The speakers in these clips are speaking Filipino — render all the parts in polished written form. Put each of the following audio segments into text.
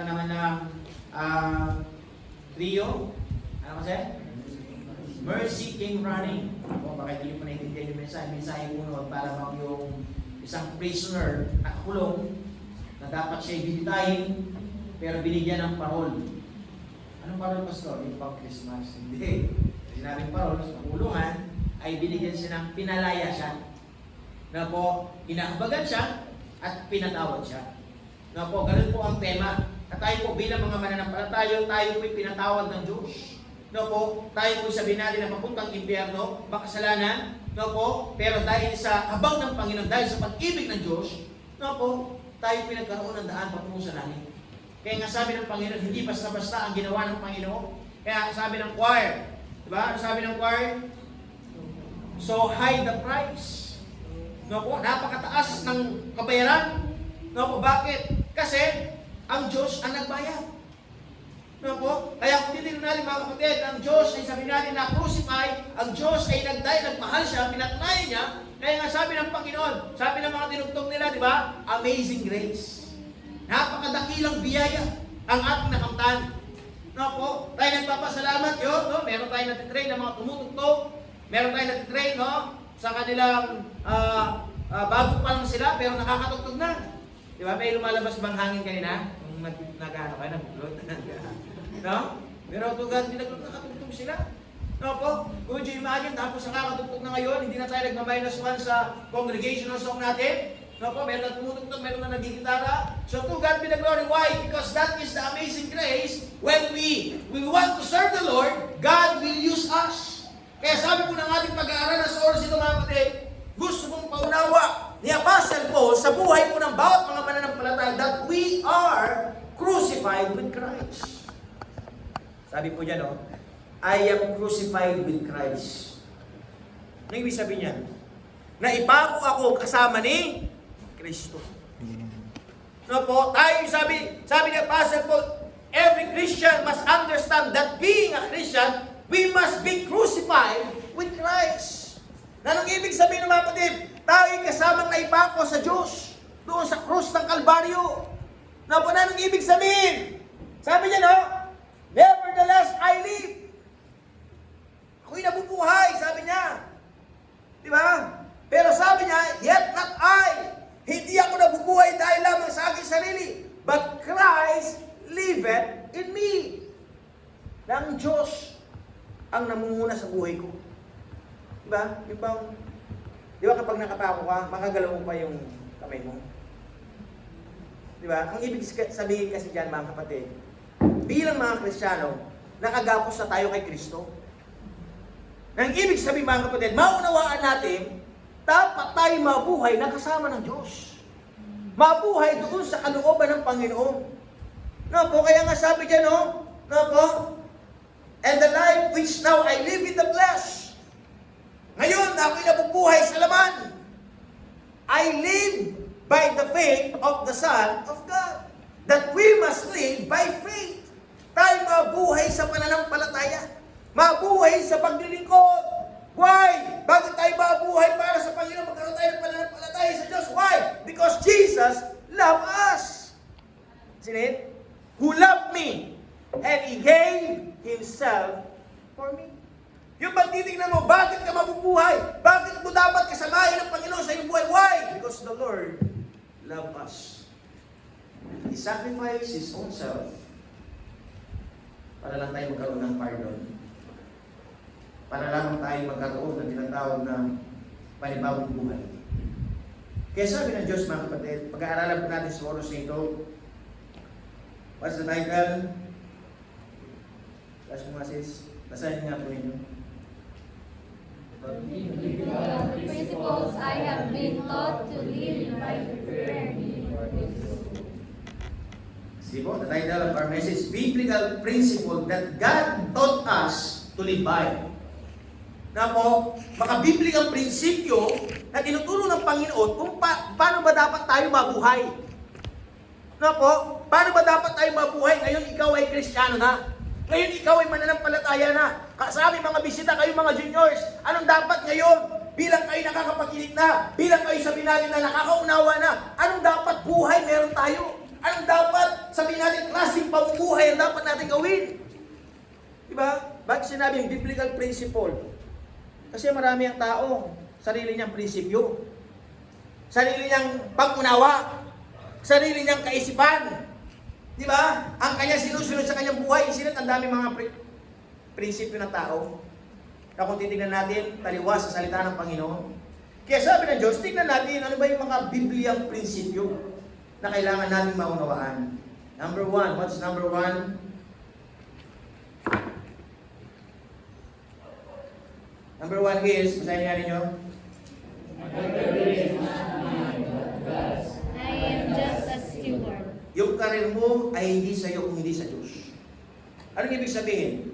naman ng trio. Ano kasi? Mercy came running. Ako, baka hindi ko naintindihan yung mensahe. Mensahe ko noon para bang yung isang prisoner nakakulong na dapat siya ibibitahin pero binigyan ng parol. Anong parol, Pastor? Yung pang Christmas. Hindi. Sinabing parol sa kulungan ay binigyan siya ng pinalaya siya. Na po, inahabagan siya at pinatawad siya. Na po, ganun po ang tema. At tayo po bilang mga mananampalataya, tayo po'y pinatawad ng Diyos. No po, tayo po'y sabihin natin na papuntang impyerno, makasalanan, no po, pero dahil sa habang ng Panginoon, dahil sa pag-ibig ng Diyos, no po, tayo pinagkaroon ng daan patungo sa langit. Kaya nga sabi ng Panginoon, hindi basta-basta ang ginawa ng Panginoon. Kaya sabi ng choir, diba? Ano sabi ng choir? So high the price. No po, napakataas ng kabayaran. No po, bakit? Kasi ang Diyos ang nagbayad. No po? Kaya kung titignan natin mga kapatid, ang Diyos ay sabi natin na crucify, ang Diyos ay nagmahal siya, pinatnay niya. Kaya nga sabi ng Panginoon, sabi ng mga tinugtog nila, di ba? Amazing grace. Napakadakilang biyaya ang ating nakamtan. No po? Tayo nagpapasalamat yun, no? Meron tayo natitrain ng mga tumutugtog, meron tayo natitrain, no? Sa kanilang bago pa lang sila, pero nakakatugtog na. Di ba? May lumalabas bang hangin kanina? Kung nag-ano kayo, nag-blood. No? Pero tugad, nakatugtog sila. No po? Could you imagine, tapos nakakatugtog na ngayon, hindi na tayo nagmaminus one sa congregational song natin. No po? Meron na tumutugtog, meron na nagigitara. So to God be the glory. Why? Because that is the amazing grace. When we want to serve the Lord, God will use us. Kaya sabi po ng ating pag-aaral sa oras ito mga kapatid, gusto kong paunawa ni Apostle Paul sa buhay po ng bawat mga mananampalataya that we are crucified with Christ. Sabi po dyan, I am crucified with Christ. Ano ibig sabihin niyan? Na ipako ako kasama ni Kristo. No po, tayo sabi ni Apostle Paul, every Christian must understand that being a Christian, we must be crucified with Christ. Anong ibig sabihin ng mga kapatid? Tayo'y kasamang naipako sa Diyos doon sa krus ng Kalbaryo. Na po na anong ibig sabihin? Sabi niya, no? Nevertheless, I live. Ako'y nabubuhay, sabi niya. Di ba? Pero sabi niya, yet not I. Hindi ako nabubuhay dahil lamang sa aking sarili. But Christ liveth in me. Na ang Diyos ang namumuna sa buhay ko. Diba? Yung bang, di ba kapag nakapako ka, makagalaw mo pa yung kamay mo? Diba? Ang ibig sabihin kasi dyan mga kapatid, bilang mga Kristiyano, nakagapos na tayo kay Kristo. Ang ibig sabihin mga kapatid, maunawaan natin, dapat tayo mabuhay na kasama ng Diyos. Mabuhay doon sa kalooban ng Panginoon. No po, kaya nga sabi dyan, no po, and the life which now I live in the flesh, ngayon, ako'y nabubuhay sa laman. I live by the faith of the Son of God. That we must live by faith. Tayo mabuhay sa pananampalataya. Mabuhay sa paglilingkod. Why? Bakit tayo mabuhay para sa Panginoon? Magkaroon tayo ng pananampalataya sa Diyos. Why? Because Jesus loved us. Sinit? Who loved me and He gave Himself for me. Yung pag titignan mo, bakit ka mabubuhay? Bakit mo dapat kasamahin ng Panginoon sa iyong buhay? Why? Because the Lord loved us. He sacrificed His own self para lang tayo magkaroon ng pardon. Para lang tayo magkaroon ng tinatawag na panibagong buhay. Kaya sabi ng Diyos mga kapatid, pag-aaralan po natin sa oras na ito, what's the title? Last mo nga sis, basahin nga po ninyo. The principles I have been taught to live by preparing me for this. See po, the title of our message, Biblical Principle that God taught us to live by. Na po, mga biblikal prinsipyo na tinuturo ng Panginoon kung paano ba dapat tayo mabuhay. Na po, paano ba dapat tayo mabuhay? Ngayon ikaw ay Kristiyano na. Ngayon ikaw ay mananampalataya na. Sa aming mga bisita, kayo mga juniors, anong dapat ngayon? Bilang kayo nakakapakinig na, bilang kayo sabi natin na nakakaunawa na, anong dapat buhay meron tayo? Anong dapat sabihin natin, klaseng pamumuhay ang dapat natin gawin? Diba? Bakit sinabing biblical principle? Kasi marami ang tao, sarili niyang prinsipyo, sarili niyang pag-unawa, sarili niyang kaisipan. Diba? Ang kanya sinusunod sa kanyang buhay, sinat ang daming mga prinsipyo ng tao na kung titignan natin, taliwas sa salita ng Panginoon. Kaya sabi ng Diyos, tignan natin ano ba yung mga bibliyang prinsipyo na kailangan natin maunawaan. Number 1, what's number 1? Number 1 is, basahin nga ninyo. I am just a steward. Yung karir mo ay hindi sa iyo kung hindi sa Diyos. Anong ibig sabihin?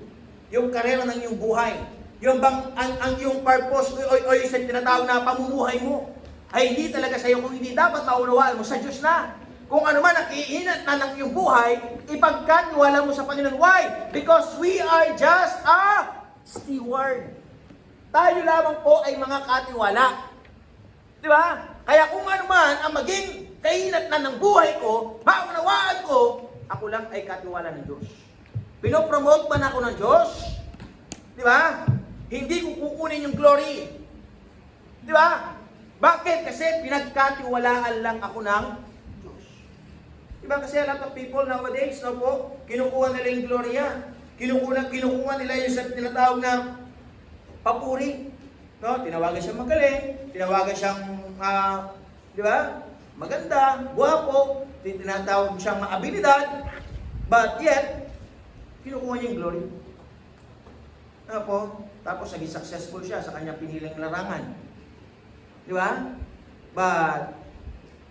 Yung karera ng iyong buhay, yung bang ang iyong purpose o yung tinatawag na pamumuhay mo ay hindi talaga sa iyo kung hindi dapat maunawaan mo sa Diyos na. Kung ano man ang iinat na ng iyong buhay, ipagkatiwala mo sa Panginoon. Why? Because we are just a steward. Tayo lamang po ay mga katiwala. Di ba? Kaya kung ano man ang maging kainat na ng buhay ko, maunawaan ko, ako lang ay katiwala ng Diyos. Pinopromote man ako ng Diyos? Di ba? Hindi ko kukunin yung glory. Di ba? Bakit? Kasi pinagkatiwalaan lang ako ng Diyos. Di ba? Kasi a lot of people nowadays, no po, kinukuha nila yung gloria. Kinukuha nila yung tinatawag na papuri. No? Tinawagan siyang magaling, tinawagan siyang, di ba? Maganda, guwapo, tinatawag siyang maabilidad, but yet, kinukuha niya yung glory. Ano po? Tapos naging successful siya sa kanyang piniling larangan. Di ba? But,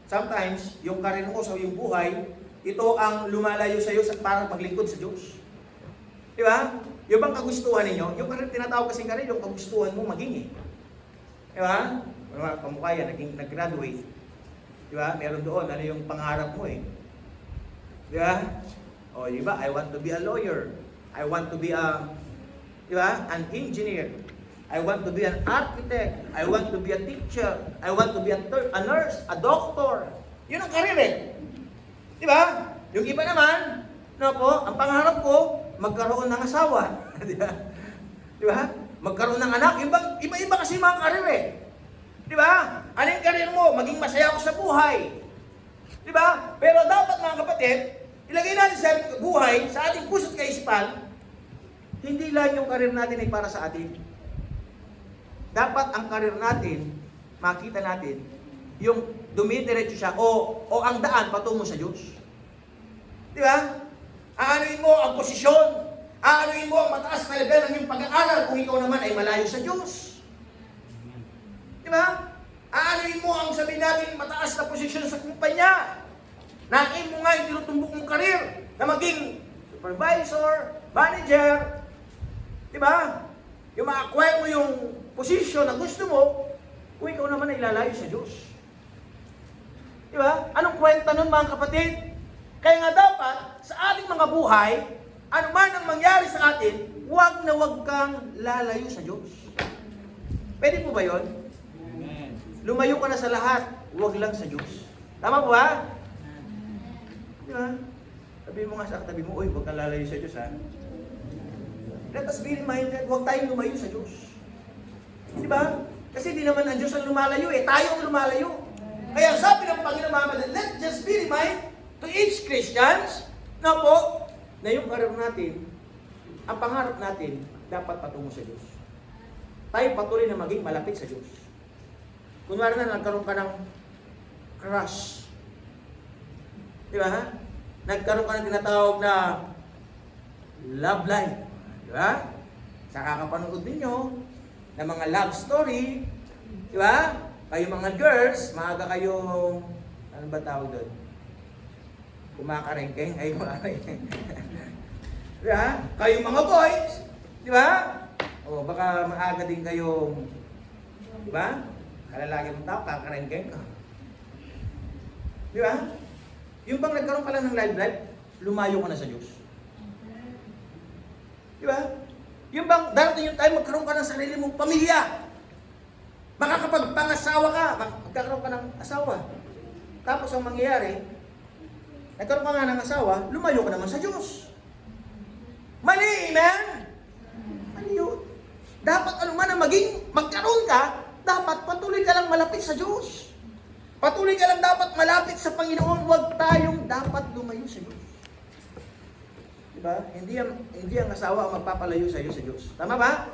sometimes, yung karir mo sa iyong buhay, ito ang lumalayo sa iyo para maglingkod sa Diyos. Di ba? Yung bang kagustuhan ninyo, yung karir, tinatawag kasing karir, yung kagustuhan mo maging eh. Di ba? Kamukha yan, nag-graduate. Di ba? Meron doon, ano yung pangarap mo eh. Di ba? O, di ba? I want to be a lawyer. I want to be a, di ba? An engineer. I want to be an architect. I want to be a teacher. I want to be a nurse, a doctor. Yun ang karir eh. Di ba? Yung iba naman, no po, ang pangarap ko, magkaroon ng asawa. Di ba? Di ba? Magkaroon ng anak. Iba-iba kasi mga karir eh. Di ba? Ano yung karir mo? Maging masaya ako sa buhay. Di ba? Pero dapat mga kapatid, ilagay natin sa buhay, sa ating puso't kaisipan, hindi lang yung karir natin ay para sa atin. Dapat ang karir natin, makita natin, yung dumidiretso siya o ang daan patungo sa Diyos. Di ba? Aanuin mo ang posisyon. Aanuin mo ang mataas na level ng iyong pag-aaral kung ikaw naman ay malayo sa Diyos. Di ba? Aanuin mo ang sabihin natin mataas na posisyon sa kumpanya. Nain mo nga yung tinutumbok mong karir na maging supervisor, manager. Di ba? Yung ma-acquire mo yung posisyon na gusto mo, kung ikaw naman ay lalayo sa Diyos. Di ba? Anong kwenta nun mga kapatid? Kaya nga dapat, sa ating mga buhay, ano man ang mangyari sa atin, huwag na huwag kang lalayo sa Diyos. Pwede po ba yun? Lumayo ka na sa lahat, huwag lang sa Diyos. Tama po ba? Di ba? Sabi mo nga sa katabi mo, uy, huwag kang lalayo sa Diyos ha. Let us be reminded, huwag tayong lumayo sa Diyos. Di ba? Kasi di naman ang Diyos ang lumalayo eh, tayo ang lumalayo. Kaya sabi ng Panginoon Mama, let's just be reminded to each Christians na po, na yung karir natin, ang pangarap natin, dapat patungo sa Diyos. Tayo patuloy na maging malapit sa Diyos. Kunwari na nagkaroon ka ng crush. Di ba ha? Nagkaroon ka ng tinatawag na love life. Di ba? Sa kakapanood ninyo ng mga love story. Di ba? Kayo mga girls, maaga kayong, ano ba tawag doon? Kumakarengkeng, ay kumakarengkeng. Di ba? Kayo mga boys, di ba? O baka maaga din kayong, di ba? Kalalagi mong tao, kakarengkeng ka. Di ba? Yung bang nagkaroon ka lang ng life, lumayo ka na sa Diyos. Di ba? Yung bang darating yung time, magkaroon ka ng sarili mong pamilya. Makakapagpangasawa ka, magkakaroon ka ng asawa. Tapos ang mangyayari, nagkaroon ka nga ng asawa, lumayo ka naman sa Diyos. Mali, amen? Mali yun. Dapat ano man ang magkaroon ka, dapat patuloy ka lang malapit sa Diyos. Patuloy ka lang dapat malapit sa Panginoon. Huwag tayong dapat lumayo sa Diyos. Diba? Hindi ang asawa ang magpapalayo sa iyo sa Diyos. Tama ba?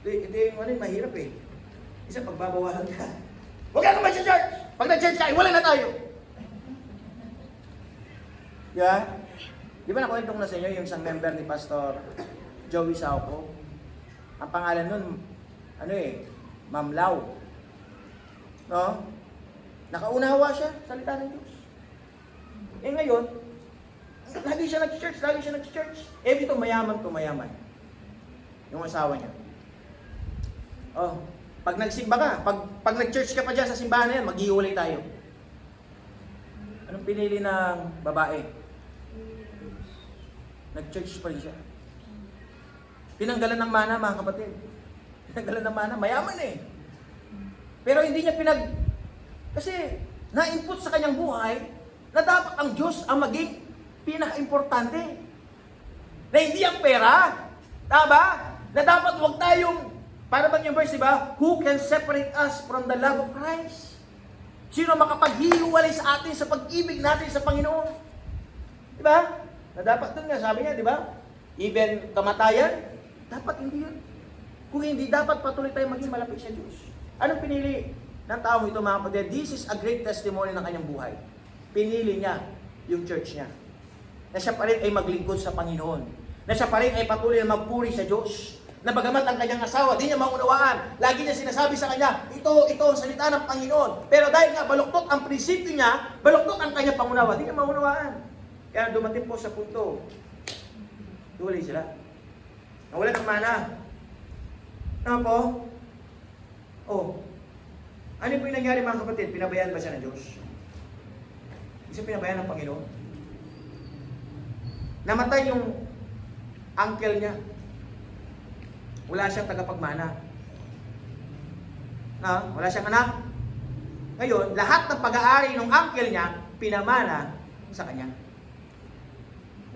Hindi mahirap eh. Isa pagbabawalan ka. Huwag ka naman sa church! Pag nag-church ka, wala na tayo! Yeah? Di ba nakwentong na sa inyo yung isang member ni Pastor Joey Sauco? Ang pangalan nun, Ma'am Lau. No? Nakaunawa siya, salita ng Diyos. Eh ngayon, lagi siya nag-church. Eh dito, mayaman. Yung asawa niya. Oh, pag nagsimba ka, pag nag-church ka pa dyan sa simbahan na yan, maghiwalay tayo. Anong pinili ng babae? Nag-church pa rin siya. Pinanggalan ng mana, mga kapatid. Pinanggalan ng mana, mayaman eh. Pero hindi niya kasi na-input sa kanyang buhay na dapat ang Diyos ang maging pinaka-importante. Na hindi ang pera. Tama? Na dapat huwag tayong, para bang yung verse, diba? Who can separate us from the love of Christ? Sino makapaghiwalay sa atin sa pag-ibig natin sa Panginoon? Diba? Na dapat dun nga, sabi niya, diba? Even kamatayan, dapat hindi yun. Kung hindi, dapat patuloy tayong maging malapit sa Diyos. Anong pinili ng taong ito, mga kapatid? This is a great testimony ng kanyang buhay. Pinili niya yung church niya. Na siya pa rin ay maglingkod sa Panginoon. Na siya pa rin ay patuloy na magpuri sa Diyos. Na bagamat ang kanyang asawa, di niya maunawaan. Lagi niya sinasabi sa kanya, ito ang salita ng Panginoon. Pero dahil nga baluktot ang prinsipyo niya, baluktot ang kanyang pangunawa, di niya maunawaan. Kaya dumating po sa punto, tuloy sila. Nawalan ng mana. Ano po? Oh. Ano po yung nangyari, mga kapatid? Pinabayaan ba siya ng Diyos? Isa pinabayaan ng Panginoon. Namatay yung uncle niya. Wala siyang tagapagmana. Wala siyang anak. Ngayon, lahat ng pag-aari ng uncle niya, pinamana sa kanya.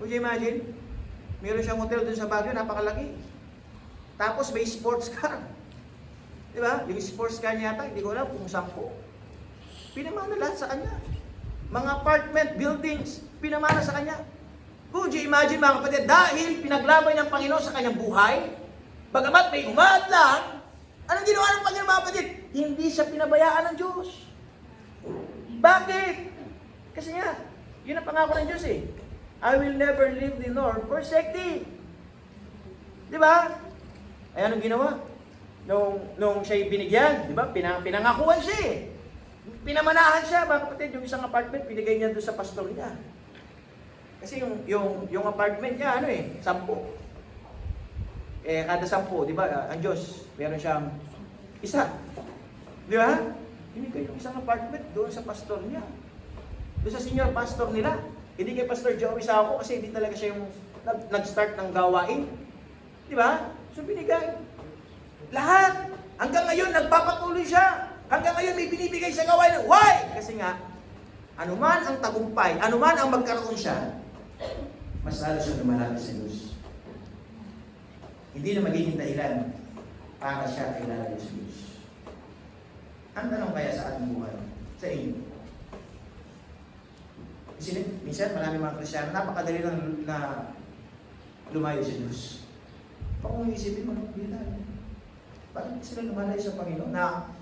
Would you imagine? Meron siyang hotel dun sa Baguio, napakalaki. Tapos may sports car. Di ba? Yung sports car niya yata, hindi ko alam kung 10. Pinamana lahat sa kanya. Mga apartment, buildings, pinamana sa kanya. Could you imagine, mga kapatid, dahil pinaglaban ng Panginoon sa kanyang buhay, bagamat may umadlang, anong ginawa ng Panginoon, mga kapatid? Hindi siya pinabayaan ng Diyos. Bakit? Kasi nga, yun ang pangako ng Diyos eh. I will never leave thee nor forsake thee. Di ba? Ay anong ginawa? Nung siya'y binigyan, di ba? Pinangakuan siya eh. Pinamanahan siya, mga kapatid, yung isang apartment, binigay niya doon sa pastor niya. Kasi yung apartment niya, 10. Kada 10, di ba, ang Diyos, meron siyang isa. Di ba? Binigay yung isang apartment doon sa pastor niya. Doon sa senior pastor nila. Hindi kay Pastor Joey Sauco kasi hindi talaga siya yung nag-start ng gawain. Di ba? So binigay. Lahat. Hanggang ngayon, nagpapatuloy siya. Hanggang ngayon, may binibigay sa gawain. Why? Kasi nga, anuman ang tagumpay, anuman ang magkaroon siya, mas lalo siya lumalapit sa Diyos. Hindi na magiging dahilan para siya ay lalayo sa Diyos. Ang tanong kaya sa ating buhay, sa inyo, minsan maraming mga Kristiyano, napakadali lang na lumayo sa Diyos. Kung isipin mo, bakit sila lumalayo sa Panginoon?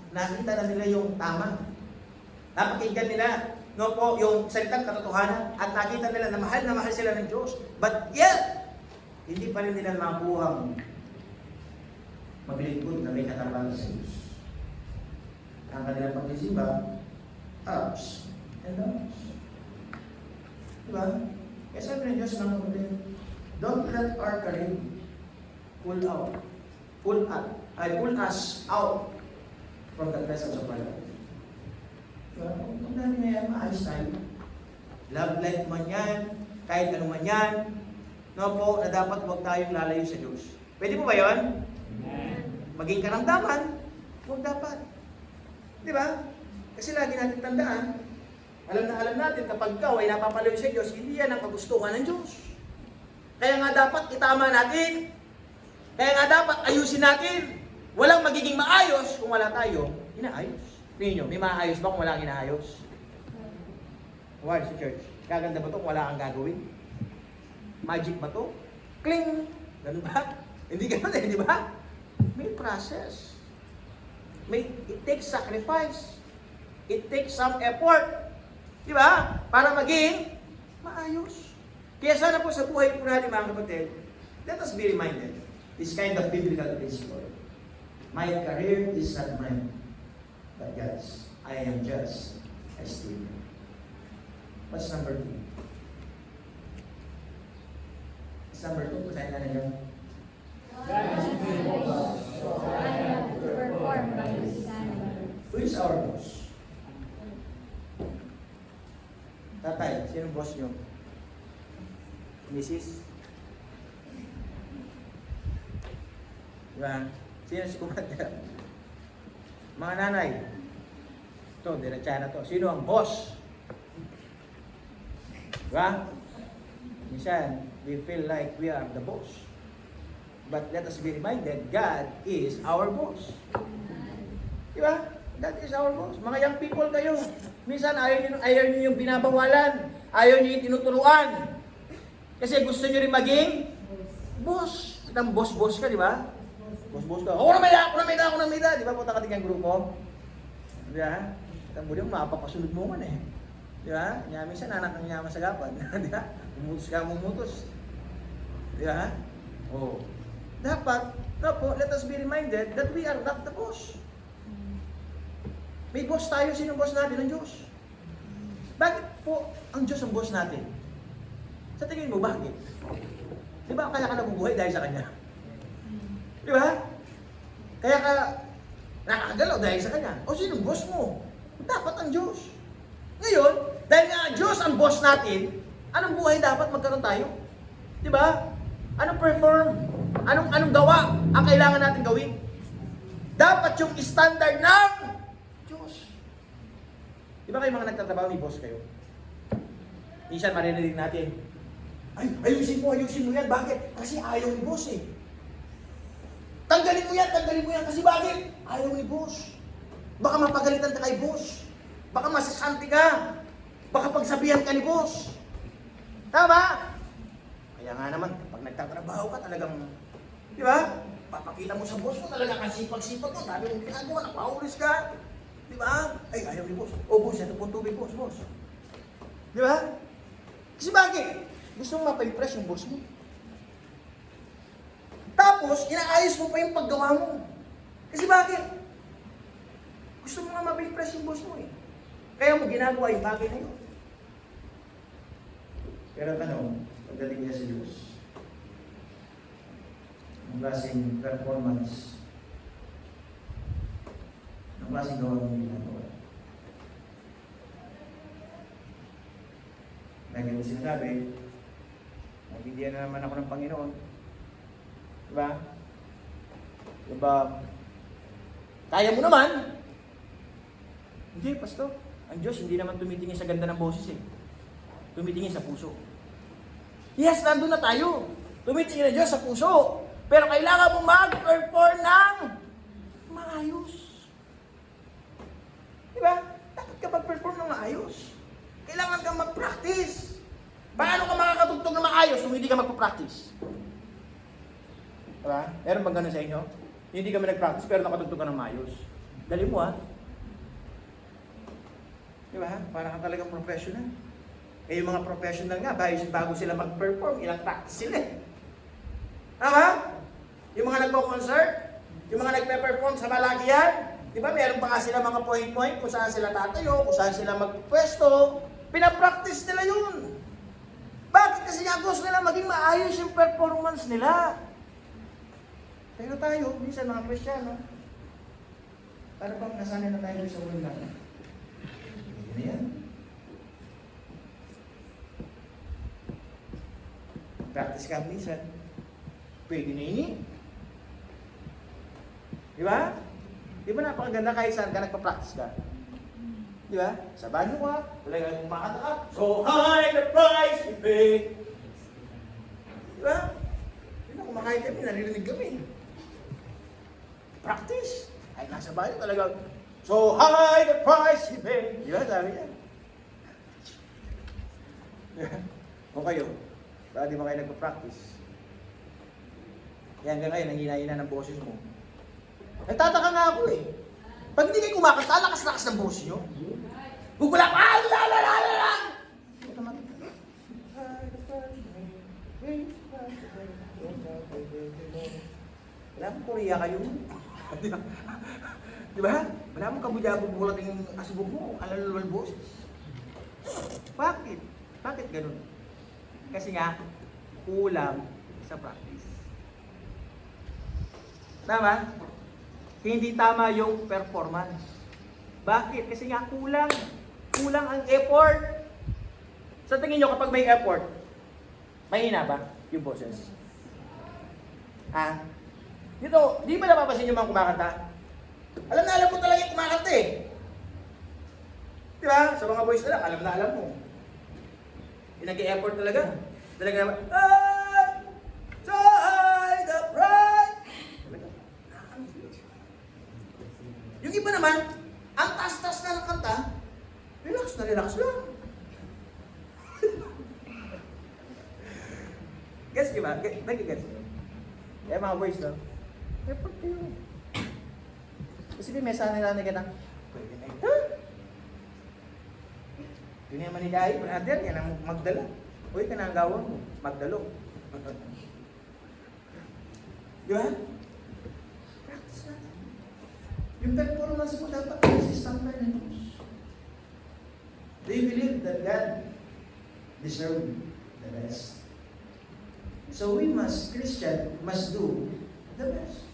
Nakita na nila yung tama. Napakinggan nila yung salitang katotohanan at nakita nila na mahal sila ng Diyos. But yet, hindi pa rin nila makuhang maglingkod na may katapangan sa Diyos. Ang kanilang pagsisimba, ups and downs. Diba? Kaya sabi ng Diyos, mga kapatid, don't let our career pull us out from the presence of our Lord. Diba? Kung namin na yan, maayos tayo. Love life man yan, kahit ano man yan, no po, na dapat huwag tayong lalayo sa Diyos. Pwede po ba yun? Maging karamdaman, huwag dapat. Diba? Kasi lagi natin tandaan, alam na alam natin kapag ikaw ay napapalayo sa Diyos, hindi yan ang kagustuhan ng Diyos. Kaya nga dapat itama natin. Kaya nga dapat ayusin natin. Walang magiging maayos kung wala tayo inaayos. Tingnan nyo, may maayos ba kung wala kang inaayos? Why sa church? Gaganda ba ito kung wala kang gagawin? Magic ba ito? Kling! Ganun ba? Hindi ganun eh, di ba? May process. It takes sacrifice. It takes some effort. Di ba? Para maging maayos. Kaya sana po sa buhay po natin mga kapatid, let us be reminded, this kind of biblical principle. My career is not mine, but God's. I am just a student. What's number 2? What's number 2? Pasahin na ninyo. God is my boss, so I have to perform by His standards. Who is our boss? Tatay, sino boss nyo? Mrs.? Diba? Sino si kumanda? Mga nanay. Ito, diretsa na to. Sino ang boss? Diba? Minsan, we feel like we are the boss. But let us be reminded, God is our boss. Diba? God is our boss. Mga young people kayo, minsan ayaw nyo yung binabawalan. Ayaw nyo yung tinuturuan. Kasi gusto nyo rin maging boss. Itang boss-boss ka, di ba? Boss-boss ka. Ako na may da. Di ba? Punta ka din yung grupo. Di ba? Itang muli mo, mapapasunod mo man eh. Di ba? Nyami siya, nanak ng nyaman sa gapad. Di ba? Mumutos. Di ba? Oh. Dapat, let us be reminded that we are not the boss. May boss tayo. Sino boss natin? Ang Diyos. Bakit po ang Diyos ang boss natin? Sa tingin mo, bakit? Di ba kaya ka nabubuhay dahil sa Kanya? Di ba? Kaya ka nakakagalaw dahil sa Kanya. O sinong boss mo? Dapat ang Diyos. Ngayon, dahil nga ang Diyos ang boss natin, anong buhay dapat magkaroon tayo? Di ba? Anong perform? Anong gawa ang kailangan natin gawin? Dapat yung standard ng Diyos. Di ba kayo mga nagtatrabaho, may boss kayo? Minsan maririnig natin, ayusin mo yan. Bakit? Kasi ayaw ni boss eh. Tanggalin mo yan. Kasi bakit? Ayaw ni boss. Baka mapagalitan ka kay boss. Baka masasanti ka. Baka pagsabihan ka ni boss. Tama? Kaya nga naman, pag nagtatrabaho ka talagang, di ba? Papakita mo sa boss mo talaga kasipag-sipag mo. Sabi mong ginagawa, napaulis ka. Di ba? Ay, ayaw ni boss. O boss, ito po tubig boss. Di ba? Kasi bakit? Gusto mong mapa-impress yung boss mo. Tapos, inaayos mo pa yung paggawa mo. Kasi bakit? Gusto mo nga mapa-impress yung boss mo eh. Kaya mo ginagawa yung bagay na yun. Pero tanong, pagdating niya sa Diyos, ang klaseng performance, ang klaseng gawa mong ginagawa. Lagi mo sinasabi, nabigyan na naman ako ng Panginoon. Diba? Diba? Kaya mo naman. Hindi, Pastor. Ang Diyos hindi naman tumitingin sa ganda ng boses eh. Tumitingin sa puso. Yes, nandun na tayo. Tumitingin ang Diyos sa puso. Pero kailangan mo mag-perform ng maayos. Diba? Dapat ka mag-perform ng maayos. Kailangan kang mag-practice. Paano ka makakatugtog na maayos kung hindi ka magpa-practice? Diba? Meron bang ganun sa inyo? Hindi ka nag-practice pero nakatugtog ka ng maayos. Dali mo ha. Diba? Para ka talagang professional. Eh yung mga professional nga, bago sila mag-perform, ilang practice sila eh. Tama? Yung mga nagpo-concert, yung mga nagpe-perform sa Malakihan, di ba meron pa nga sila mga point-point kung saan sila tatayo, kung saan sila magpwesto. Pinapractice nila yun. Bakit? Kasi nga gusto nila maging maayos yung performance nila. Pero tayo, minsan mga Kristiyano, para bang nasanay na tayo sa ulo lang. Hindi na yan. Practice ka minsan. Pwede na ini. Di ba? Di ba napakaganda kahit saan ka nagpa-practice ka? Di ba? Sa banyo ka, talagang kumakanta ka. So high the price we pay. Di ba? Yun ang kumakain kami, naririnig kami. Practice. Ay, nasa banyo talagang, so high the price we pay. Di ba? Sabi niya. O kayo, baka di ba kayo nagpa-practice? Yan hanggang ngayon, ang hina-hina ng boses mo. Nagtataka nga ako eh. Pag hindi kayo kumakanta, lakas-lakas ng boses nyo. Gugula pa! Wala mong Korea kayo. Di ba? Wala mong kabudya-bubulat yung asubog mo. Alalawal boses. Bakit? Bakit ganun? Kasi nga, kulang sa practice. Tama? Hindi tama yung performance. Bakit? Kasi nga kulang. Kulang ang effort. Sa tingin nyo, kapag may effort, mahina ba yung boses? Ha? Dito, di ba napapasin yung mga kumakanta? Alam na alam mo talaga yung kumakanta eh. Di ba? Sa mga boys na lang, alam na alam mo. Yung nag-e-effort talaga. Talaga naman, ay! So high the price! Yung iba naman, ang taas-taas na ng kanta, relax na relax lang. Gets nyo ba? Nag-gets nyo? Kaya mga boys, no? Effort kayo. Kasi may mesa nila na gana, pwede na ito. Yun yung manigayi, brother, yan ang magdala. Uy, ka na ang gawang mo, magdalo. Di ba? Practice na. Yung performance mo dapat consistent na ng Diyos. Do you believe that God deserves the best? So we Christian must do the best.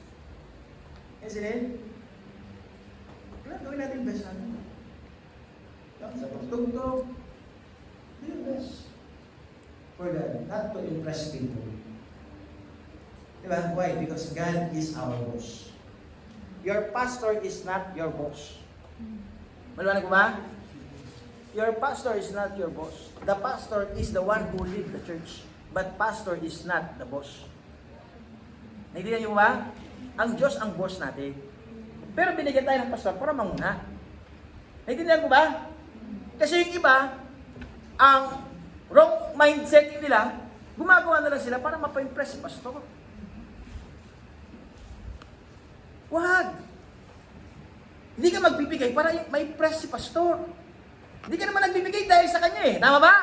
Isn't it? Gawin natin best natin. Sa pagtugtog, do your best. For God, not to impress people. Diba? Why? Because God is our boss. Your pastor is not your boss. Maliwanag ko ba? Your pastor is not your boss. The pastor is the one who leads the church. But pastor is not the boss. Naintindihan niyo ba? Ang Diyos ang boss natin. Pero binigyan tayo ng pastor para manguna. Naintindihan ko ba? Kasi yung iba, ang wrong mindset nila, gumagawa na lang sila para mapa-impress si pastor. Wag! Hindi ka magbibigay para ma-impress si pastor. Hindi ka naman nagbibigay dahil sa kanya eh. Tama ba?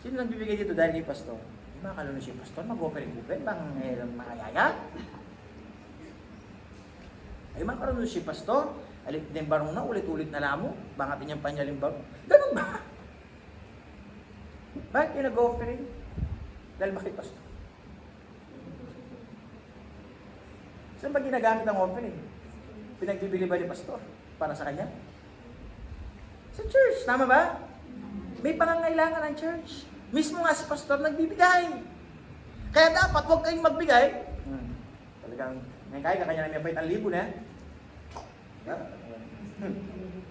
Sino nagbibigay dito dahil kay pastor? Di ba kalunod si pastor? Mag-operate-operate bang makayaya? Ay makarunod si pastor? Alit din barong na, ulit-ulit na lamo. Bangatin niyang panyaling barong. Ganun ba? Bakit yung nag-offering? Dahil makay pastor. Saan ba ginagamit ang offering? Pinagbibili ba ni pastor? Para sa kanya? Sa church, tama ba? May pangangailangan ang church. Mismo nga si pastor nagbibigay. Kaya dapat huwag kayong magbigay. Talagang, ngayon kaya kanya na may bait ang libo na.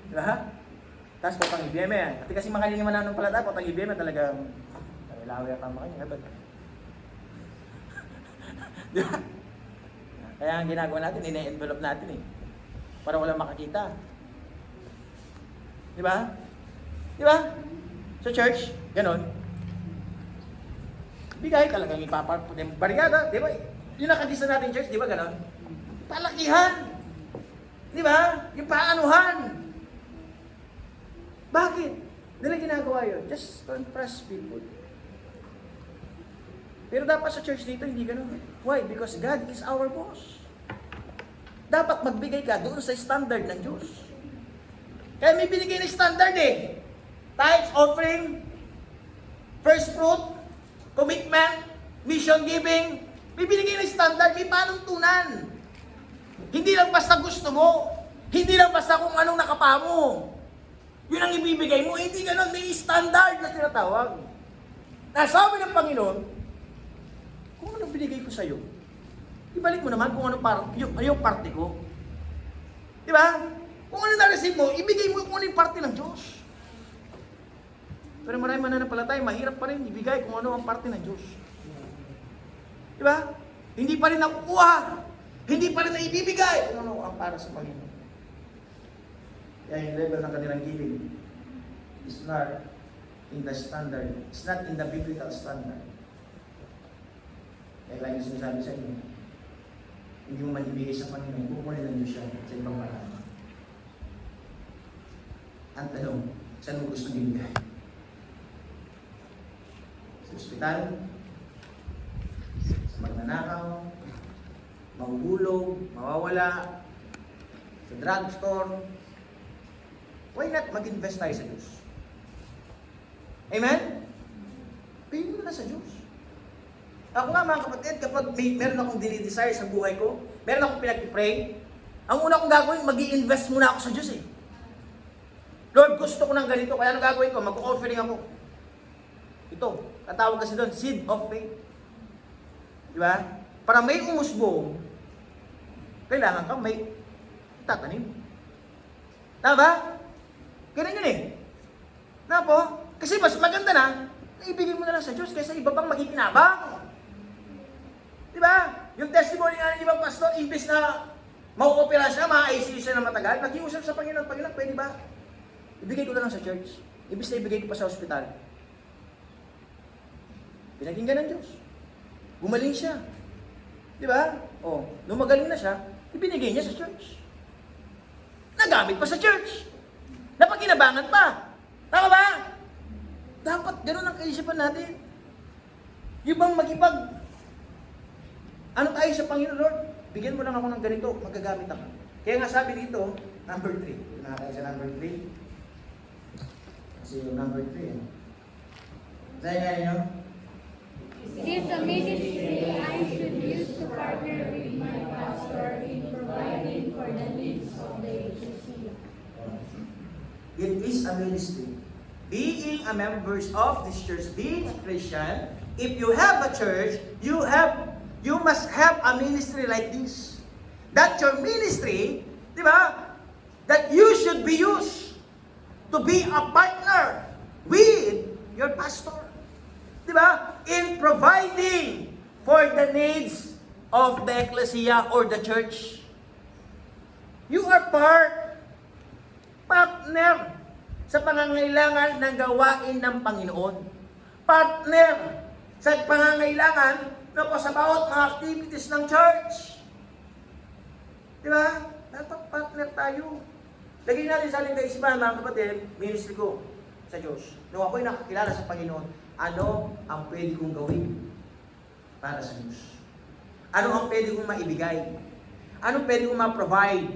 Diba? Tapos potang IBM yan. At kasi mga hindi mananong pala dapat, potang IBM talagang laway ang tama kanya. Diba? Kaya ang ginagawa natin, ine-envelope natin eh. Para walang makakita. Diba? Diba? Sa church, ganon. Bigay talagang ipapapot yung barigada. Diba? Yung nakagisa natin church, diba ganon? Palakihan. Diba? Yung paanuhan. Bakit? Nila ginagawa yun? Just to impress people. Pero dapat sa church dito, hindi ganun. Why? Because God is our boss. Dapat magbigay ka doon sa standard ng Diyos. Kaya may binigay na standard eh. Tithes, offering, first fruit, commitment, mission giving. May binigay na standard, may panuntunan. Hindi lang basta gusto mo. Hindi lang basta kung anong nakapa mo. Yun ang ibibigay mo. Hindi ganun, may standard na tinatawag. Nasabi ng Panginoon, kung ano binigay ko sa'yo, ibalik mo naman kung ano yung parte ko. Di ba? Kung ano na-receive mo, ibigay mo kung ano yung parte ng Diyos. Pero maraming mananampalataya, mahirap pa rin ibigay kung ano ang parte ng Diyos. Di ba? Hindi pa rin nakukuha. Hindi pa rin naibibigay kung ano ang para sa Panginoon. Kaya yung level ng kanilang giving is not in the standard. It's not in the biblical standard. Kaya lagi sinasabi sa inyo, hindi mo man ibigay sa Panginoon, kukunin lang Diyos siya sa ibang paraan. Ang tanong, saan mo gusto ibigay? Sa ospital? Sa magnanakaw? Mahuhulog? Mawawala? Sa drugstore? Why not mag-invest tayo sa Diyos? Amen? Pili mo na sa Diyos. Ako nga mga kapatid, kapag meron akong dinidesire sa buhay ko, meron akong pinag-pray, ang una kong gagawin, mag-i-invest muna ako sa Diyos eh. Lord, gusto ko ng ganito, kaya ano gagawin ko? Mag-offering ako. Ito, tatawag kasi doon, seed of faith. Di ba? Para may umusbong, kailangan ka may tatanim. Tama ba? Ganun yun eh. Na po? Kasi mas maganda na, naibigay mo na lang sa Diyos kaysa iba pang magkikinabang. Di ba? Yung testimony nga ng ibang pastor, imbes na mauopera siya, ma-ICU siya na matagal, nag-iusap sa Panginoon, Panginoon, pwede ba? Ibigay ko na lang sa church. Imbes na ibigay ko pa sa ospital. Pinakinggan ng Diyos. Gumaling siya. Di ba? O, nung magaling na siya, ibinigay niya sa church. Nagamit pa sa church. Napakinabangan pa. Tama ba? Dapat ganun ang kaisipan natin. Yung bang ano tayo sa Panginoon, Lord? Bigyan mo lang ako ng ganito, magagamit ako. Kaya nga sabi dito, number 3. Doon tayo sa number 3. Kasi yung number 3, Sabi nga ninyo? It is a ministry I should use to partner with my pastor in providing for the needs of the ecclesia. It is a ministry. Being a member of this church, being a Christian, if you have a church, you must have a ministry like this. That your ministry, di ba? That you should be used to be a partner with your pastor. Di ba? In providing for the needs of the ecclesia or the church. You are partner sa pangangailangan ng gawain ng Panginoon. Partner sa pangangailangan sa bawat mga activities ng church. Di ba? Dapat partner tayo. Lagyan natin sa aling kaisipan, mga kapatid, ministry ko sa Diyos. Nung ako'y nakakilala sa Panginoon, ano ang pwede kong gawin para sa Diyos? Ano ang pwede kong maibigay? Ano pwede kong ma-provide?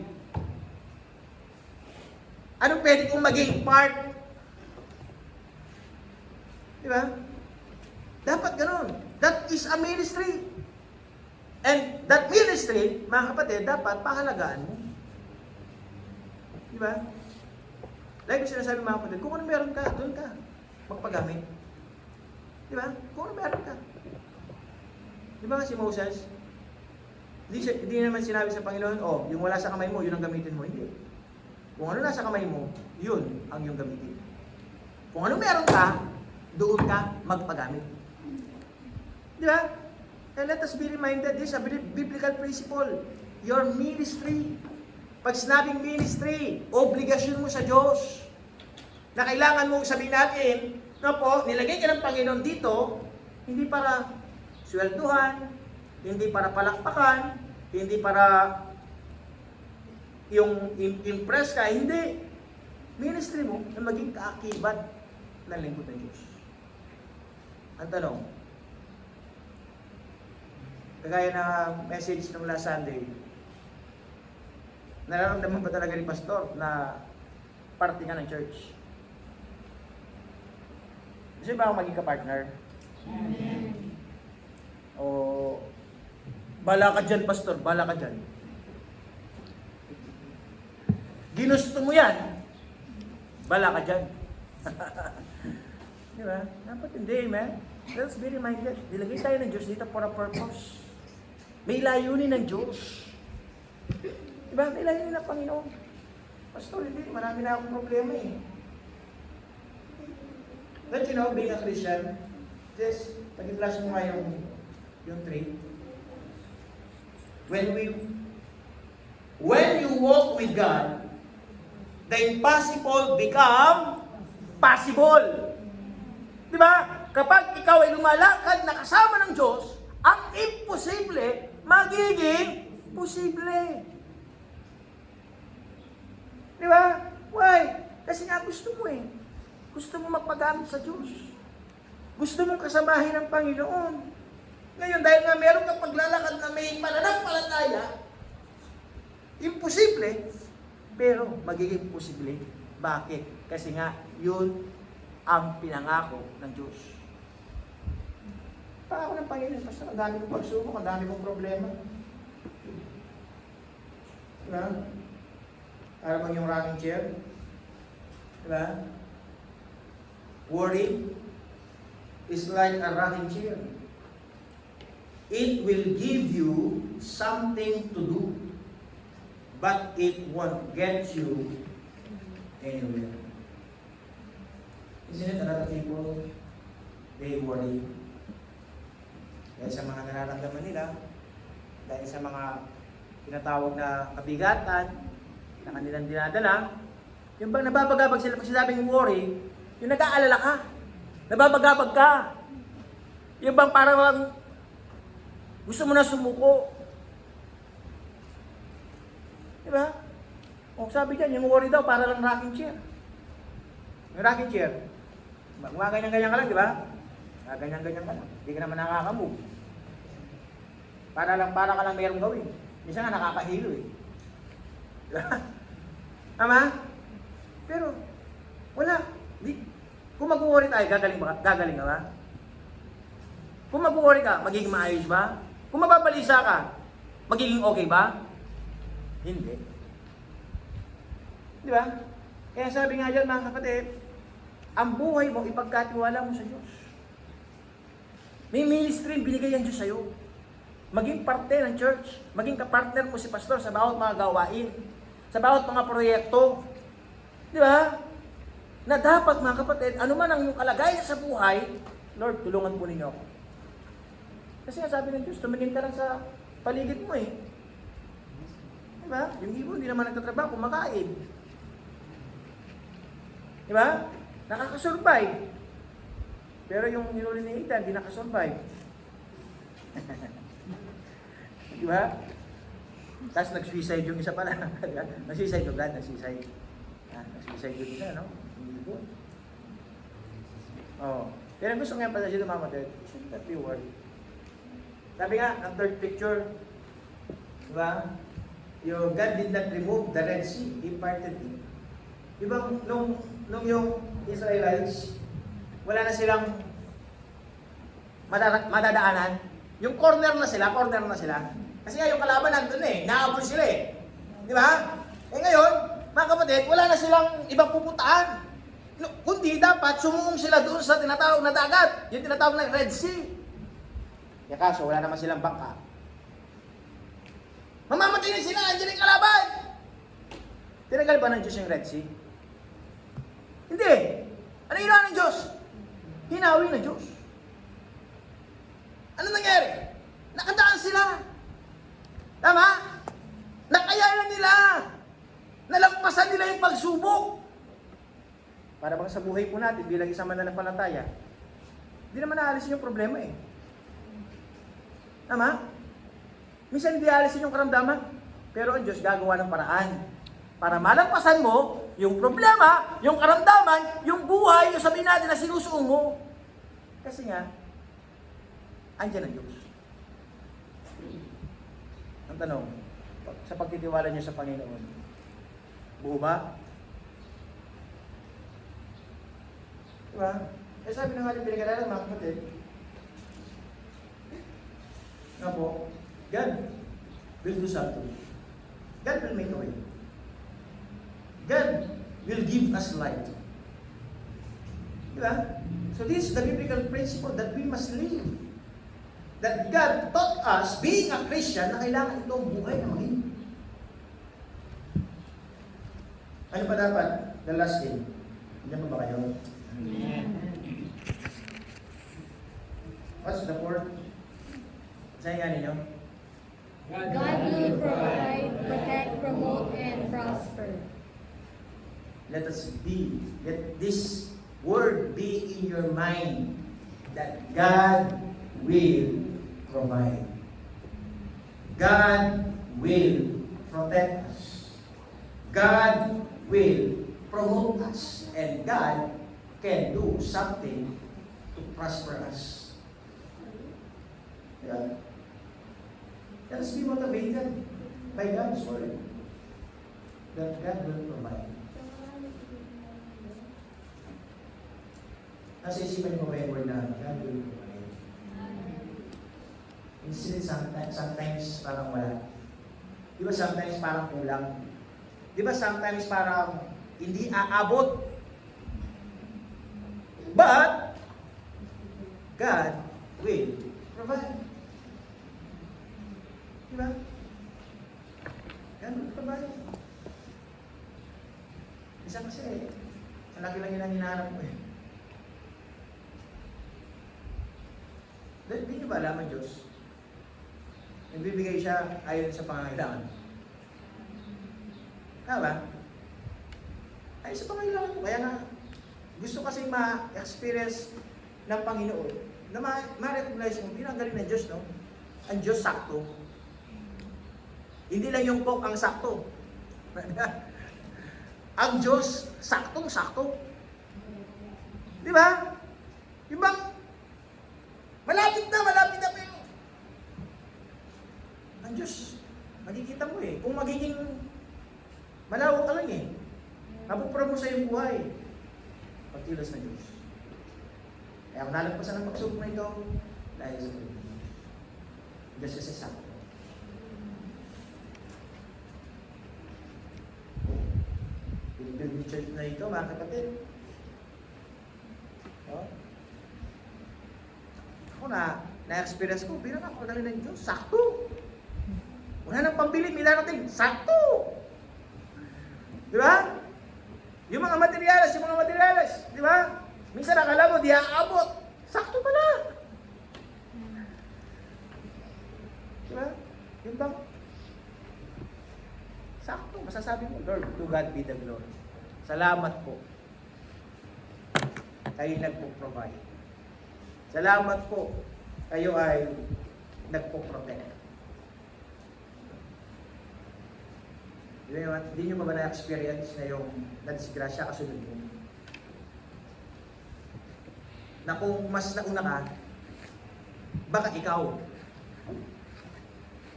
Ano pwede kong maging part? Di ba? Dapat ganun. That is a ministry. And that ministry, mga kapatid, dapat pahalagaan mo. Di ba? Like yung sinasabi mga kapatid, kung ano meron ka, doon ka magpagamit. Di ba? Kung ano meron ka. Di ba nga si Moses? Hindi naman sinabi sa Panginoon, yung wala sa kamay mo, yun ang gamitin mo. Hindi. Kung ano nasa kamay mo, yun ang iyong gamitin. Kung ano meron ka, doon ka magpagamit. Di ba? And let us be reminded, this is a biblical principle. Your ministry. Pag sinabing ministry, obligasyon mo sa Diyos. Na kailangan mo sabihin natin, nilagay ka ng Panginoon dito, hindi para swelduhan, hindi para palakpakan, hindi para yung impress ka, hindi. Ministry mo na maging kaakibat ng lingkod ng Diyos. Ang tanong, kagaya na message ng last Sunday, nararamdaman ba talaga ni Pastor na parte ka ng church? Gusto ba ako maging ka-partner? Amen. O, bala ka dyan, Pastor, bala ka dyan. Ginusto mo yan, bala ka dyan. Di ba? Dapat hindi, man. Let's be reminded. Nilagay tayo ng Diyos dito for a purpose. May layunin ng Diyos. Diba? May layunin ng Panginoon. Pastor, hindi, marami na akong problema eh. Don't you know, being a Christian, just, pag-flash mo nga yung tree. When you walk with God, the impossible become possible. Di ba? Kapag ikaw ay lumalakad na kasama ng Diyos, ang imposible magiging posible. Di ba? Why? Kasi nga gusto mo eh. Gusto mo magpagamit sa Diyos. Gusto mong kasamahin ng Panginoon. Ngayon, dahil nga meron kang paglalakad na may pananampalataya, imposible, pero magiging posible. Bakit? Kasi nga, yun ang pinangako ng Diyos. Pangako ng Panginoon, Pastor, ang dami kong pagsubok, ang dami kong problema. Diba? Para bang yung rocking chair? Diba? Worry is like a rocking chair. It will give you something to do, but it won't get you anywhere. Isn't it a lot of people, they worry dahil sa mga nararamdaman nila, dahil sa mga tinatawag na kabigatan na kanilang dinadala. Yung bang nababagabag sila pag sinabing worry, yung nag-aalala ka, nababagabag ka. Yung bang parang gusto mo na sumuko. Diba? O sabi dyan, yung worry daw para lang rocking chair. Yung rocking chair, ganyan-ganyan ka lang, di ba? Ganyan-ganyan ka lang. Hindi ka naman nakakamove. Para ka lang mayroong gawin. Minsan nga nakakahilo eh. Diba? Tama? Pero, wala. Kung mag-worry tayo, gagaling ka ba? Kung mag-worry ka, magiging maayos ba? Kung mababalisa ka, magiging okay ba? Hindi. Di ba? Kaya sabi nga dyan mga kapatid, ang buhay mo, ipagkatiwala mo sa Diyos. May ministry binigay ang Diyos sa'yo. Maging parte ng church, maging kapartner mo si pastor sa bawat mga gawain, sa bawat mga proyekto. Di ba? Na dapat mga kapatid, ano man ang iyong kalagayan sa buhay, Lord, tulungan po ninyo ako. Kasi nga sabi ng Diyos, tumingin ka lang sa paligid mo eh. Diba? Yung ibon, hindi naman nagtatrabaho, kumakain. Diba? Nakakasurvive. Pero yung hinuli ni Ethan, hindi nakasurvive. Diba? Tapos nag-suicide yung isa pala. Nag-suicide yung God, nag-suicide. Nag-suicide yung isa, no? Yung ibon. Oh. Pero gusto nga pala siya dumamatid, should not be worried. Sabi nga, ang third picture, diba? Yung God did not remove the Red Sea, He parted it. Diba, nung yung Israelites, wala na silang madadaanan, yung corner na sila. Kasi nga yung kalaban nandun eh, naabol sila eh. Diba? Eh ngayon, mga kapatid, wala na silang ibang pupuntaan. Kundi dapat sumuong sila doon sa tinatawag na dagat, yung tinatawag na Red Sea. Kaya kaso, wala naman silang bangka. Mamamatay na sila, andyan yung kalaban! Tinagal ba ng Diyos yung Red Sea? Hindi. Ano ginawa ng Diyos? Hinawi ng Diyos. Ano nangyari? Nakadaan sila. Tama? Nakayanan nila. Nalampasan nila yung pagsubok. Para bang sa buhay po natin, bilang isang mananampalataya, hindi naman naalisin yung problema eh. Tama? Minsan hindi alisin yung karamdaman, pero ang Diyos gagawa ng paraan para malampasan mo yung problema, yung karamdaman, yung buhay, yung sabihin natin na sinusuong mo. Kasi nga, andyan ang Diyos. Ang tanong, sa pagtitiwala niyo sa Panginoon, buo ba? Diba? Eh sabi na nga yung pinag-aralan, mga kapatid, nga po, God will do something. God will make a way. God will give us light. Diba? So this is the biblical principle that we must live. That God taught us, being a Christian, na kailangan itong buhay na maging. Ano pa dapat? The last thing. Hindi pa ba kayo? What's the fourth? Saan nga ninyo? God will provide, protect, promote, and prosper. Let this word be in your mind that God will provide. God will protect us. God will promote us. And God can do something to prosper us. Yeah. Let us be motivated by God's word that God will provide. Nasa isipan mo ba yung word na God will provide? Instead, sometimes parang wala. Di ba sometimes parang kulang? Di ba sometimes parang hindi aabot? But, God will provide. Di ba? God will provide. Isa kasi, ang laki lang yun ang hinahanap mo eh. Hindi nyo ba alam ang Diyos? Nagbibigay siya ayon sa pangangailangan. Tama ba? Ay, sa pangangailangan mo. Kaya nga, gusto kasing ma-experience ng Panginoon na ma-recognize mo, pinanggaling ng Diyos, no? Ang Diyos sakto. Hindi lang yung Coke ang sakto. Ang Diyos, saktong-sakto. Di ba? Yung bang, malapit na pero ang Diyos, makikita mo eh. Kung magiging malawak ka lang eh. Mapupura mo sa iyong buhay. Pagkilos ng Diyos. Kaya kung nalagpasan ng pagsubok na ito, dahil sa Pilipinas. Diyos kasi sakto. Pilipin church na ito, mga kapatid. Oh. Ako na-experience ko, bilang ako dali ng Diyos, sakto. Wala nang pambili, mila natin, sakto. Di ba? Yung mga materialis, di ba? Minsan akala mo, di aabot. Sakto pala. Di ba? Yun bang? Sakto, masasabi mo, Lord, to God be the glory. Salamat po. Kayo nagpo-provide. Salamat po. Kayo ay nagpo-protect. Hindi nyo ba na-experience na yung nadisgrasya kasunod mo? Na kung mas nauna ka, baka ikaw.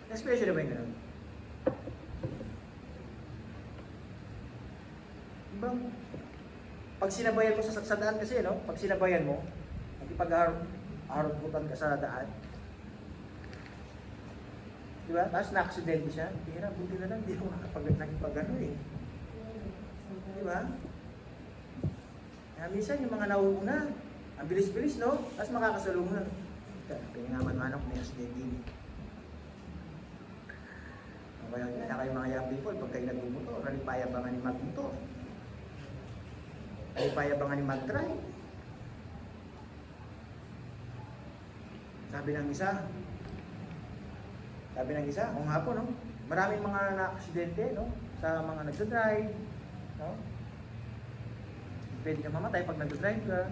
Na-experience na ba yung gano'n? Ibang, pag sinabayan mo sa daan kasi, no? Pag sinabayan mo, nakipag-aruputan ka sa daan, di ba? Tapos na-accident siya. Hira, buti na lang, di ako nakipag-ano eh. Di ba? Kaya minsan yung mga nauuna, ang bilis-bilis, no? Tapos makakasalungan. Piningaman-manok, may accident din. Kaya na kayo mga young people, pag kayo nagbumotor, nalipayabangan ni magmotor. Nalipayabangan ni mag-drive. Sabi ng isa, kung hapon, no? Maraming mga na-aksidente, no? Sa mga nagdadrive, no? Pwede ka mamatay pag nagdadrive ka.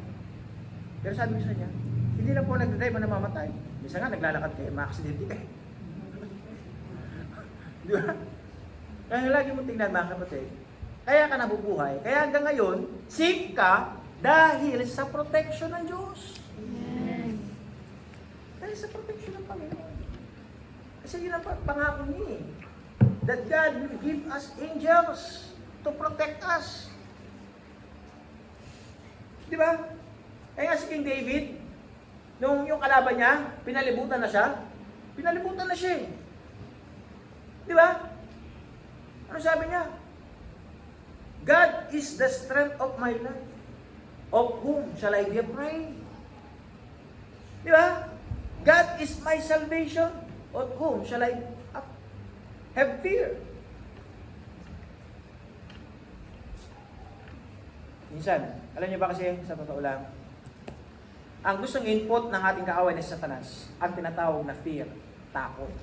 Pero sabi ko sa niya, hindi lang po nagdadrive na namamatay. Minsan nga, naglalakad kayo, ma-aksidente kayo. Di ba? Kaya lagi mo tingnan, mga kapatid, kaya ka nabubuhay, kaya hanggang ngayon, safe ka dahil sa protection ng Diyos. Amen. Dahil sa protection ng Panginoon. Kasi yun ang pangako niya eh. That God will give us angels to protect us. Di ba? Kaya nga si King David, nung yung kalaban niya, pinalibutan na siya eh. Di ba? Ano sabi niya? God is the strength of my life. Of whom shall I be afraid? Di ba? God is my salvation. Of whom shall I have fear? Minsan, alam niyo ba kasi, sa totoo lang, ang gustong input ng ating kaaway na si Satanas, ang tinatawag na fear, takot.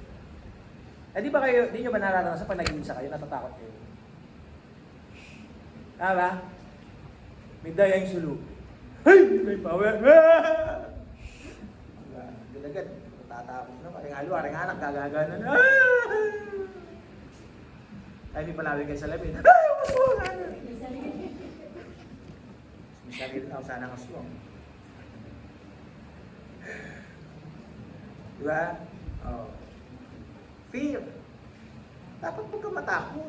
Eh di ba kayo, di nyo ba nararanasan pag nag-iisa kayo, natatakot kayo? Tama ba? May dayang sulu. Ay! May power! Diba? Agad-agad, tatakot na, paring halo, paring anak, gagagana na. Ay, may palawig kayo sa labin. Ay! May sabi rin ako, sana ang aswang. Diba? Oh. Fear. Dapat huwag ka matakot.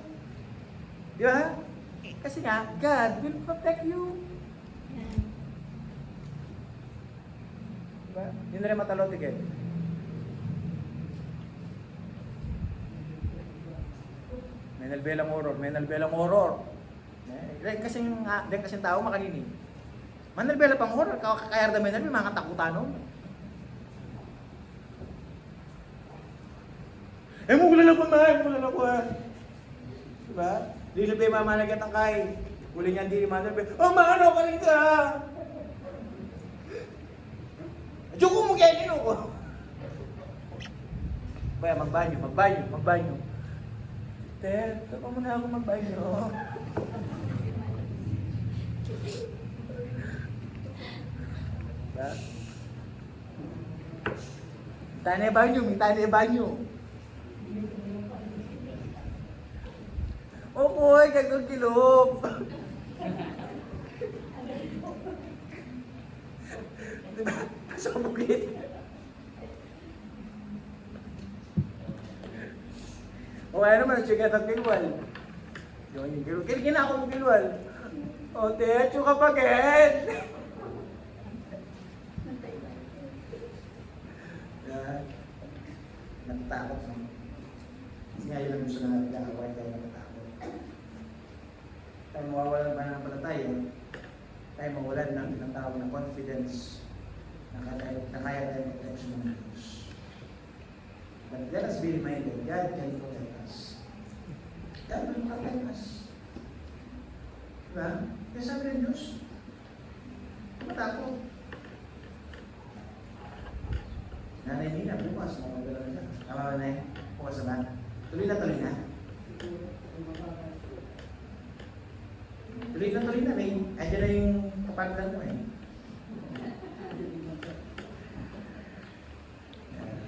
Diba? Kasi nga, God will protect you. Diba? Yun na rin matalote kayo. May nalbelang horror, may nalbelang horror. Kasi tao makaninig. Manalbela pang horror, kaya may nalbe, mga takutanon. Mula ko ha. Diba? Lilibay mamanagat ang kay. Huli niyan di manalbe. Maano ka rin ka! Diyo ko mo kaya nino ko. Baya, magbanyo. Ted, saka mo na ako magbanyo. Diba? Minta na banyo. Oy, gagawin kilop. Diba? Sa bukit. O ano naman, chigat ang kilwal. Yung kilwal. Kiligin ako ng kilwal. O, techo ka pa, Ken. Natatakot na. Kasi nga yun ang gusto na nagkakaway tayo natatakot. Tayo mawawalan ba ng palataya, tayo mawalan ng tao ng confidence na kaya tayo protection ng Diyos. But let us be reminded, God can protect us. God will protect us. Diba? Kaya sabi ng Diyos, matakot. Nanay Nina, bukas, mamagala na siya. Tama ba, Nay? Bukas na. Tuloy na. Tuloy na, Nay. Andiyan na yung kapagdan mo eh.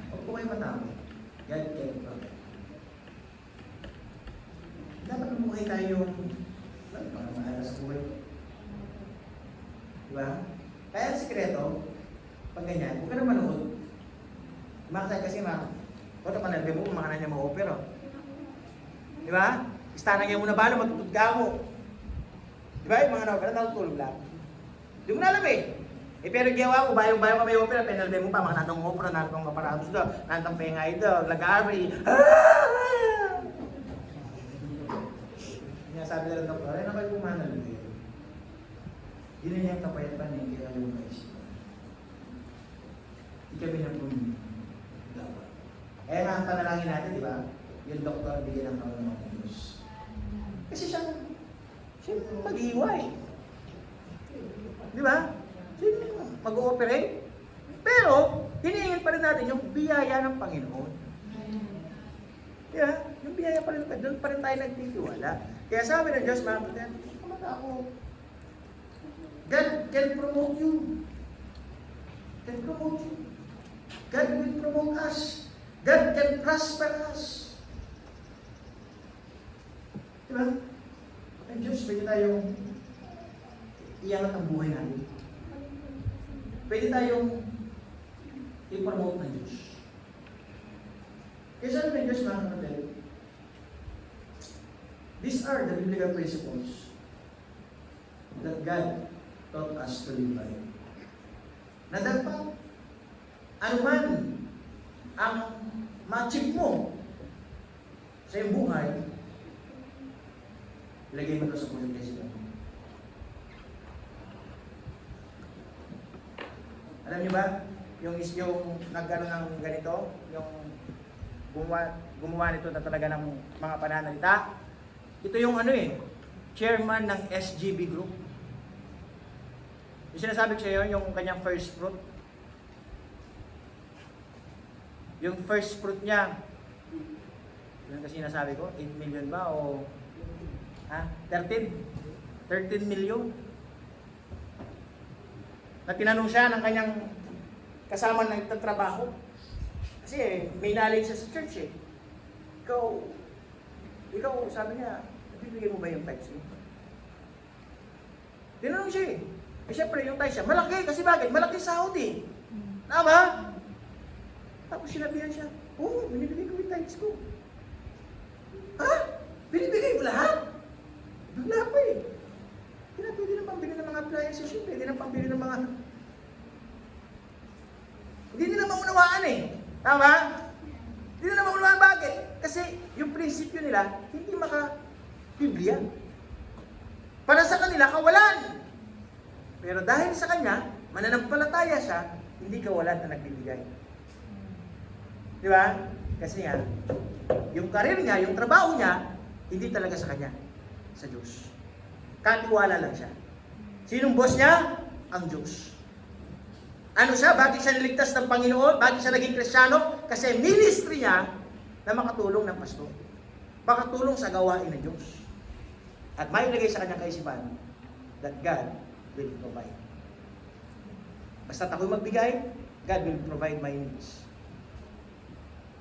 Huwag po kayo matawag. God can protect. Dapat mabuhay tayo yung mga mahal sa buhay. Diba? Kaya ang sikreto, pag ganyan, huwag ka na manood. Makasay kasi kung pa nalbe mo, kumakanan niya ma-opera. Di ba? Istanan niya muna balo, matutod ka mo. Di ba? Yung mga na-opera, natutulog lang. Di mo na alam eh. Pero gawa ko, bayong-bayong ka may opera, penalbe mo pa, mga natong opera, natong aparatos do, natong pengay do, lagari. Sabi na lang doktor, ay nakay kumanalbe. Yun na niyang kapayatan eh, kaya yung maisipan. Di kami na pumunta. Eh nga ang panalangin natin, di ba? Yung doktor, bigyan ng Panginoon ng Diyos. Kasi siya mag-iway. Di ba? Siya mag-ooperate. Pero, hinihingin pa rin natin yung biyaya ng Panginoon. Yeah, yung biyaya pa rin, doon pa rin tayo nagtitiwala. Kaya sabi ng Diyos, mga kapatid, kumata ako. God can promote you. God will promote us. God can prosper us. Diba? Ang Diyos, pwede tayong iangat ang buhay natin. Pwede tayong i-promote ng Diyos. Kaya sabi ng Diyos, mga kapatid, these are the biblical principles that God taught us to live by. Na dapat, anuman ang ma-achieve mo sa iyong buhay, ilagay mo ito sa puso kasi mo. Alam niyo ba, yung nagkaroon ng ganito, yung gumawa nito na talaga ng mga pananalita, ito yung chairman ng SGB Group. Yung sinasabi ko sa iyo, yung kanyang first fruit. Yung first fruit niya, yun kasi sinasabi ko, 8 million ba o 13 million. Na tinanong siya ng kanyang kasama na nagtatrabaho. Kasi may knowledge siya sa church eh. Ikaw, sabi niya, bibigyan mo ba yung tithes mo? Tinanong siya eh. Eh syempre yung tithes siya, malaki kasi bakit? Malaki sahod eh. Tama? Tapos sinabihan siya, oo, binibigay ko yung tithes ko. Ha? Binibigay mo lahat? Bigla pa eh. Hindi na pwede na pambili ng mga appliances yun, pwede na pambili ng mga... Hindi nila maunawaan eh. Tama? Hindi nila maunawaan bakit? Kasi yung prinsipyo nila, hindi maka-Biblia. Para sa kanila, kawalan. Pero dahil sa kanya, mananampalataya siya, hindi kawalan na nagbibigay. Di ba? Kasi nga, yung karir niya, yung trabaho niya, hindi talaga sa kanya, sa Diyos. Katiwala lang siya. Sinong boss niya? Ang Diyos. Ano siya? Bakit siya niligtas ng Panginoon? Bakit siya naging Kristiyano? Kasi ministry niya na makatulong ng pastor. Makatulong sa gawain ng Diyos. At may ilagay sa kanyang kaisipan that God will provide. Basta ako'y magbigay, God will provide my needs.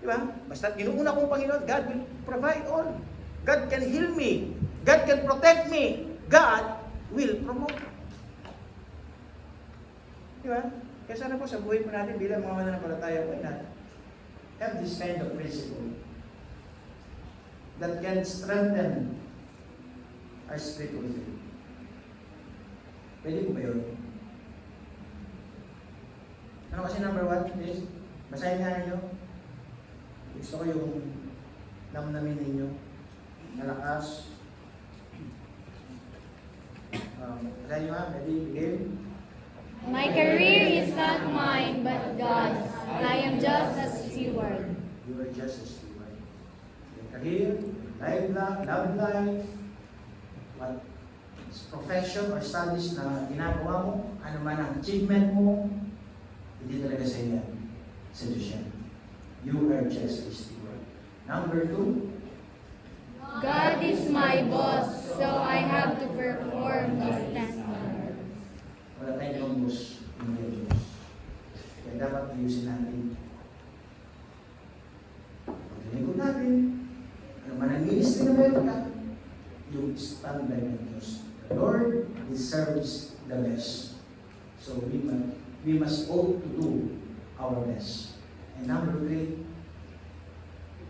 Diba? Basta ginuuna kong Panginoon, God will provide all. God can heal me. God can protect me. God will promote. Diba? Kaya sana po sa buhay po natin bilang mga mananampalataya, why not have this kind of principle that can strengthen our spiritual faith. Pwede po ba yun? Ano kasi number 1? Please, basahin nga ninyo. Gusto ko yung namnamin ninyo. Nalakas. Basahin nyo nga. Ready? Begin. My career is not mine, but God's. I am just a steward. You are just a steward. Your career, love life, what profession or studies na ginagawa mo, ano man ang achievement mo, hindi talaga sa iyo yan. Sa Diyos yan. You are just a steward. Number 2, God is my boss, so I have to perform His standards. wala tayong ibang boss, hindi ang Diyos. Kaya dapat ayusin natin. Paglilingkod natin, ano man ang ministry na meron ka, yung standard ng Diyos. The Lord deserves the best. So we must hope to do our best. And number 3,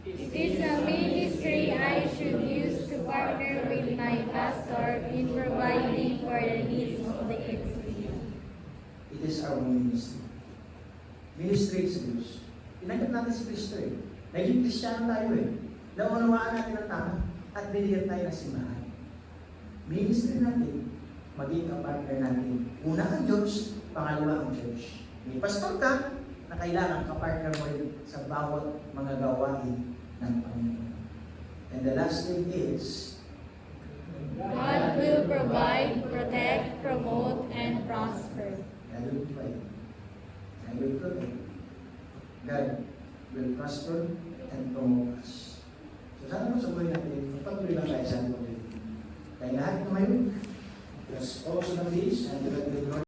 It is a ministry I should use to partner with my pastor in providing for the needs of the ecclesia. it is our ministry. Ministry sa Diyos. Inanggap natin si Kristo eh. Naging Kristiyano tayo eh. Naunawaan natin ang tama at binigyan tayo ng simbahan. Ministry natin, maging kapartner natin. Una ang Diyos, pangalawa ang church. May pastor ka, na kailangan kapartner mo rin sa bawat mga gawain ng Panginoon. And the last thing is, God will provide, protect, promote, and prosper. God will provide. God will protect. God will prosper and promote us. So sana mo sa buhay natin, patuloy lang tayo sa buhay. Kaya lahat na ngayon, let's also ng this and God will